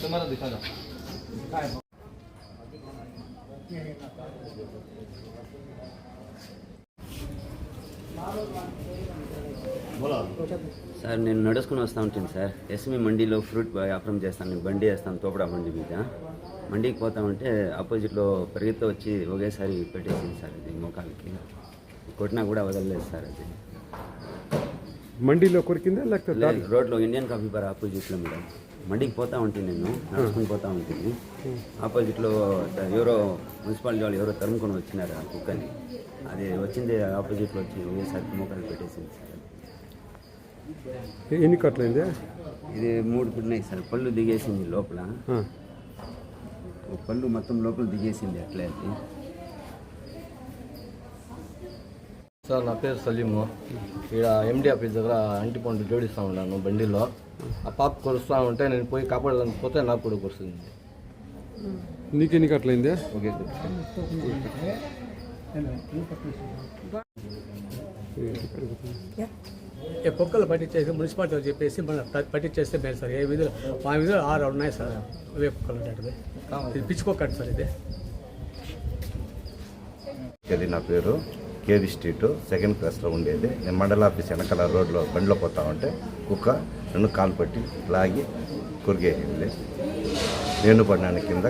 तुम्हारा दिखा दो సార్ నేను నడుచుకుని వస్తూ ఉంటాను సార్. ఎస్ఎంఈ మండీలో ఫ్రూట్ వ్యాపారం చేస్తాను. నేను బండి వేస్తాను తోపడా మండి మీద. మండీకి పోతా ఉంటే ఆపోజిట్లో పరిగెత్తో వచ్చి ఒకేసారి పెట్టేసింది సార్. అది మోకాలకి కొట్టినా కూడా వదలలేదు సార్. అది మండీలో కొరికిందా లేకపోతే రోడ్లో ఇండియన్ కాఫీ బార్ ఆపోజిట్లో మేడం. మండీకి పోతా ఉంటుంది, నేను నడుచుకుని పోతా ఉంటుంది. ఆపోజిట్లో ఎవరో మున్సిపాలిటీ వాళ్ళు ఎవరో తరుముకొని వచ్చినారు ఆ కుక్కని. అది వచ్చింది ఆపోజిట్లో వచ్చి ఒకేసారి మోకాలు పెట్టేసింది సార్. ఎన్ని కట్లయింది? ఇది 3 ఉన్నాయి సార్. పళ్ళు దిగేసింది లోపల, పళ్ళు మొత్తం లోపల దిగేసింది అట్లే. అది సార్ నా పేరు సలీము. ఇక్కడ ఎండి ఆఫీస్ దగ్గర అంటిపండు జోడిస్తూ ఉన్నాను బండిలో. ఆ పాప కొరుస్తూ ఉంటే నేను పోయి కాపాడడానికి పోతే నాకు కూడా కొరుస్తుంది. నీకెన్ని కట్లయింది? ఓకే కుక్కలు పట్టించేసి మున్సిపాలిటీ చెప్పేసి మనం పట్టించేస్తే మేలు సార్. ఏ విధులు మా విధులు 6 ఉన్నాయి సార్. అవే కుక్కలు ఉండేటివి. ఇది పిచ్చుకోకండి సార్. ఇది నా పేరు కేవీ స్ట్రీట్ 2nd క్లాస్లో ఉండేది. నేను మండల ఆఫీస్ వెనకాల రోడ్లో బండిలో పోతా ఉంటే కుక్క 2 కాలు పట్టి లాగి కొరికేసింది. నేను పడినాను కింద,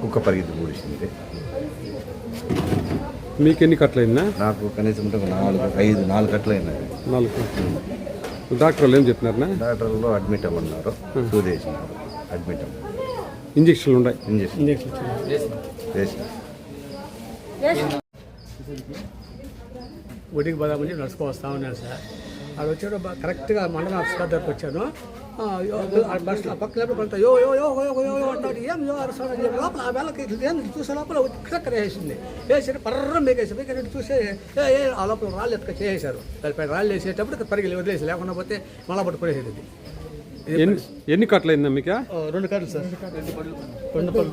కుక్క పరిగెత్తి పూడిసింది. మీకెన్ని కట్లయిందా? నాకు కనీసం 4 కట్లు అయినాయి. 4 డాక్టర్లు ఏం చెప్పినారనా? డాక్టర్లు అడ్మిట్ అవ్వమన్నారు, సూదేసినారు. అడ్మిట్ ఇంజక్షన్లు ఉన్నాయి. ఇంజక్షన్ వేసిన ఒడికి పోదామని నడుచుకో వస్తూ ఉన్నాను సార్. అది వచ్చాడు కరెక్ట్గా మండల ఆఫీస్ దగ్గరకు వచ్చాను. బస్సులో పక్కన కొంత యో యో యో యో యో అంటాడు. ఏం యో అరసాడు అని చెప్పి లోపల ఆ వేళకి చూసే లోపల చక్కర వేసింది. వేసి పర్రం మేకేసి మేకని చూసి ఆ లోపల రాళ్ళు ఎత్తుక చేసేశారు. దానిపైన రాళ్ళు వేసేటప్పుడు పరిగెలు వదిలేసి, లేకుండా పోతే మళ్ళా పట్టుకునేది. ఎన్ని కట్లయిందా మీకు? 2 కట్లు సార్. 2 పళ్ళు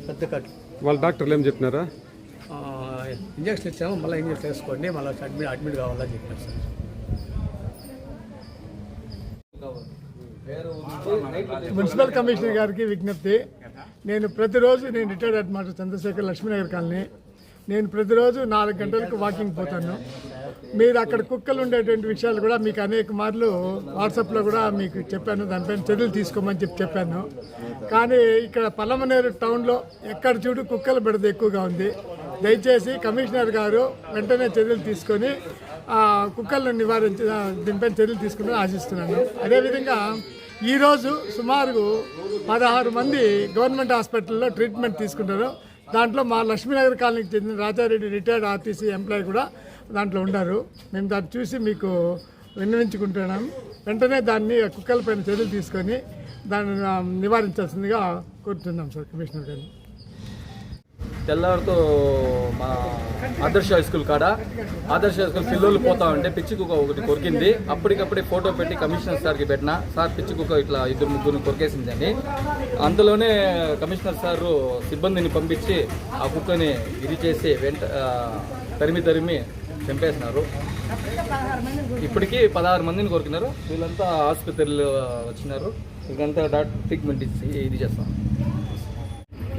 పెద్ద కట్లు. వాళ్ళ డాక్టర్లు ఏం చెప్పినారా? ఇంజక్షన్ ఇచ్చాము, మళ్ళీ ఇంజక్షన్ వేసుకోండి, మళ్ళీ అడ్మిట్ కావాలని చెప్పారు సార్. మున్సిపల్ కమిషనర్ గారికి విజ్ఞప్తి. నేను retired headmaster Chandrashekhar, Lakshminagar colony. నేను ప్రతిరోజు 4 గంటలకు వాకింగ్ పోతాను. మీరు అక్కడ కుక్కలు ఉండేటువంటి విషయాలు కూడా మీకు అనేక మార్లు వాట్సాప్లో కూడా మీకు చెప్పాను. దానిపైన చర్యలు తీసుకోమని చెప్పాను. కానీ ఇక్కడ పలమనేరు టౌన్లో ఎక్కడ చూడు కుక్కల బెడద ఎక్కువగా ఉంది. దయచేసి కమిషనర్ గారు వెంటనే చర్యలు తీసుకొని కుక్కలను దీనిపైన చర్యలు తీసుకుని ఆశిస్తున్నాను. అదేవిధంగా ఈరోజు సుమారు 16 మంది గవర్నమెంట్ హాస్పిటల్లో ట్రీట్మెంట్ తీసుకుంటారు. దాంట్లో మా లక్ష్మీనగర్ కాలనీకి చెందిన రాజారెడ్డి రిటైర్డ్ ఆర్టీసీ ఎంప్లాయీ కూడా దాంట్లో ఉన్నారు. మేము దాన్ని చూసి మీకు విన్నవించుకుంటున్నాం. వెంటనే దాన్ని కుక్కలపైన చర్యలు తీసుకొని దాన్ని నివారించాల్సిందిగా కోరుతున్నాం సార్ కమిషనర్ గారిని. తెల్లవారితో మా ఆదర్శ హై స్కూల్ కాడ పిల్లలు పోతా ఉంటే పిచ్చి కుక్క ఒకటి కొరికింది. అప్పటికప్పుడే ఫోటో పెట్టి కమిషనర్ సార్కి పెట్టిన. సార్ పిచ్చి కుక్క ఇట్లా 2-3 కొరికేసిందని. అందులోనే కమిషనర్ సారు సిబ్బందిని పంపించి ఆ కుక్కని ఇది చేసి తరిమి చంపేసినారు. ఇప్పటికీ 16 మందిని కొరికినారు. వీళ్ళంతా ఆసుపత్రిలో వచ్చినారు. వీళ్ళంతా ట్రీట్మెంట్ ఇచ్చి ఇది చేస్తాం.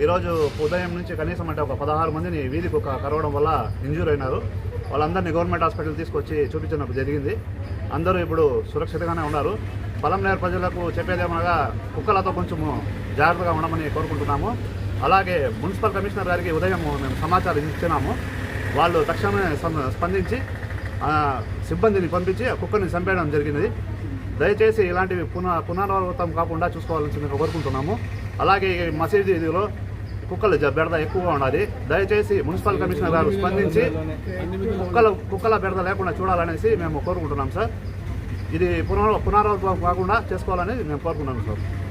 ఈరోజు ఉదయం నుంచి కనీసం అంటే ఒక 16 మందిని వీధి కుక్క కరవడం వల్ల ఇంజూర్ అయినారు. వాళ్ళందరినీ గవర్నమెంట్ హాస్పిటల్ తీసుకొచ్చి చూపించడం జరిగింది. అందరూ ఇప్పుడు సురక్షితంగానే ఉన్నారు. పలమనేరు ప్రజలకు చెప్పేదేమనగా కుక్కలతో కొంచెము జాగ్రత్తగా ఉండమని కోరుకుంటున్నాము. అలాగే మున్సిపల్ కమిషనర్ గారికి ఉదయం మేము సమాచారం ఇచ్చినాము. వాళ్ళు తక్షణమే స్పందించి సిబ్బందిని పంపించి కుక్కని చంపేయడం జరిగింది. దయచేసి ఇలాంటివి పునరావృతం కాకుండా చూసుకోవాలని కోరుకుంటున్నాము. అలాగే మసీదులో కుక్కల బెడద ఎక్కువగా ఉన్నది. దయచేసి మున్సిపల్ కమిషనర్ గారు స్పందించి కుక్కల బెడద లేకుండా చూడాలనేసి మేము కోరుకుంటున్నాం సార్. ఇది పునరావృతం కాకుండా చేసుకోవాలని మేము కోరుకుంటున్నాం సార్.